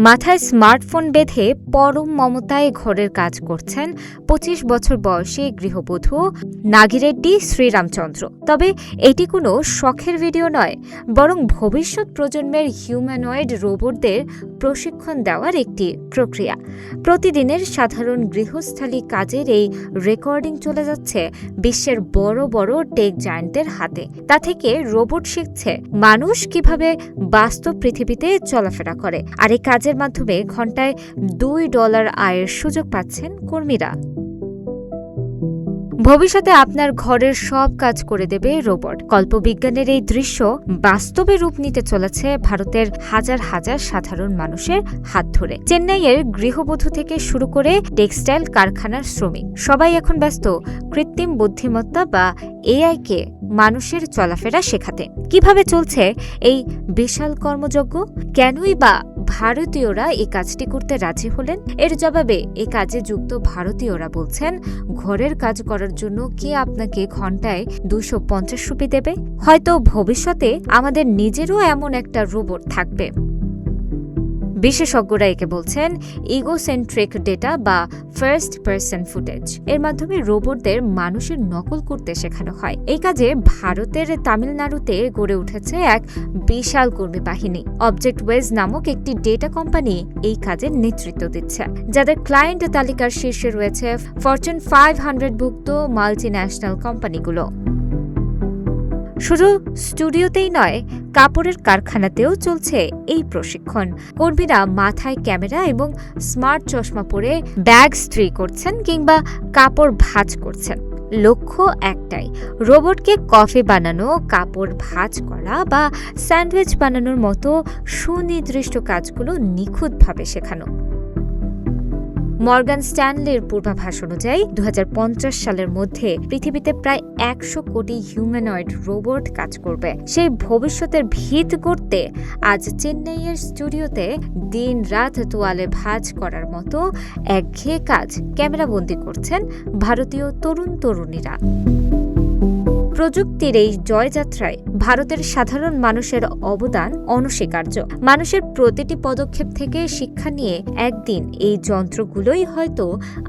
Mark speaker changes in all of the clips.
Speaker 1: মাথায় স্মার্টফোন বেঁধে পরম মমতায় ঘরের কাজ করছেন ২৫ বছর বয়সী গৃহবধূ নাগিরেড্ডি শ্রীরামচন্দ্র। তবে এটি কোনো শখের ভিডিও নয়, বরং ভবিষ্যৎ প্রজন্মের হিউম্যানয়েড রোবটদের প্রশিক্ষণ দেওয়ার একটি প্রক্রিয়া। প্রতিদিনের সাধারণ গৃহস্থালী কাজের এই রেকর্ডিং চলে যাচ্ছে বিশ্বের বড় বড় টেক জায়ান্টদের হাতে। তা থেকে রোবট শিখছে মানুষ কিভাবে বাস্তব পৃথিবীতে চলাফেরা করে, আর এই কাজের মাধ্যমে ঘন্টায় $2 আয়ের সুযোগ পাচ্ছেন কর্মীরা। ভবিষ্যতে আপনার ঘরের সব কাজ করে দেবে রোবট। কল্পবিজ্ঞানের এই দৃশ্য বাস্তবে রূপ নিতে চলেছে ভারতের হাজার হাজার সাধারণ মানুষের হাত ধরে। চেন্নাইয়ের গৃহবধূ থেকে শুরু করে টেক্সটাইল কারখানার শ্রমিক, সবাই এখন ব্যস্ত কৃত্রিম বুদ্ধিমত্তা বা এআই কে মানুষের চলাফেরা শেখাতে। কিভাবে চলছে এই বিশাল কর্মযজ্ঞ? কেনই বা ভারতীয়রা এই কাজটি করতে রাজি হলেন? এর জবাবে এই কাজে যুক্ত ভারতীয়রা বলছেন, ঘরের কাজ করার জন্য কে আপনাকে ঘন্টায় 250 রুপি দেবে? হয়তো ভবিষ্যতে আমাদের নিজেরও এমন একটা রোবট থাকবে। বিশেষজ্ঞরা একে বলছেন ইগোসেন্ট্রিক ডেটা বা ফার্স্ট পারসন ফুটেজ। এর মাধ্যমে রোবটদের মানুষের নকল করতে শেখানো হয়। এই কাজে ভারতের তামিলনাড়ুতে গড়ে উঠেছে এক বিশাল কর্মী বাহিনী। অবজেক্ট ওয়েজ নামক একটি ডেটা কোম্পানি এই কাজের নেতৃত্ব দিচ্ছে, যাদের ক্লায়েন্ট তালিকার শীর্ষে রয়েছে ফরচুন 500 ভুক্ত মাল্টিন্যাশনাল কোম্পানিগুলো। শুধু স্টুডিওতেই নয়, কাপড়ের কারখানাতেও চলছে এই প্রশিক্ষণ। কর্মীরা মাথায় ক্যামেরা এবং স্মার্ট চশমা পরে ব্যাগ ইস্ত্রি করছেন কিংবা কাপড় ভাঁজ করছেন। লক্ষ্য একটাই, রোবটকে কফি বানানো, কাপড় ভাঁজ করা বা স্যান্ডউইচ বানানোর মতো সুনির্দিষ্ট কাজগুলো নিখুঁতভাবে শেখানো। মর্গান স্ট্যানলির পূর্বাভাস অনুযায়ী 2050 সালের মধ্যে পৃথিবীতে প্রায় 100 কোটি হিউম্যানয়েড রোবট কাজ করবে। সেই ভবিষ্যতের ভিত গড়তে আজ চেন্নাইয়ের স্টুডিওতে দিন রাত তোয়ালে ভাঁজ করার মতো একঘেয়ে কাজ ক্যামেরাবন্দি করছেন ভারতীয় তরুণ তরুণীরা। প্রযুক্তির এই জয়যাত্রায় ভারতের সাধারণ মানুষের অবদান অনস্বীকার্য। মানুষের প্রতিটি পদক্ষেপ থেকে শিক্ষা নিয়ে একদিন এই যন্ত্রগুলোই হয়তো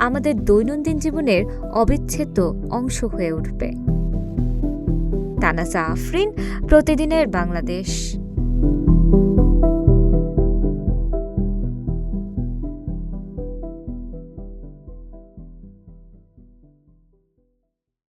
Speaker 1: আমাদের দৈনন্দিন জীবনের অবিচ্ছেদ্য অংশ হয়ে উঠবে। তানাজা আফরিন, প্রতিদিনের বাংলাদেশ।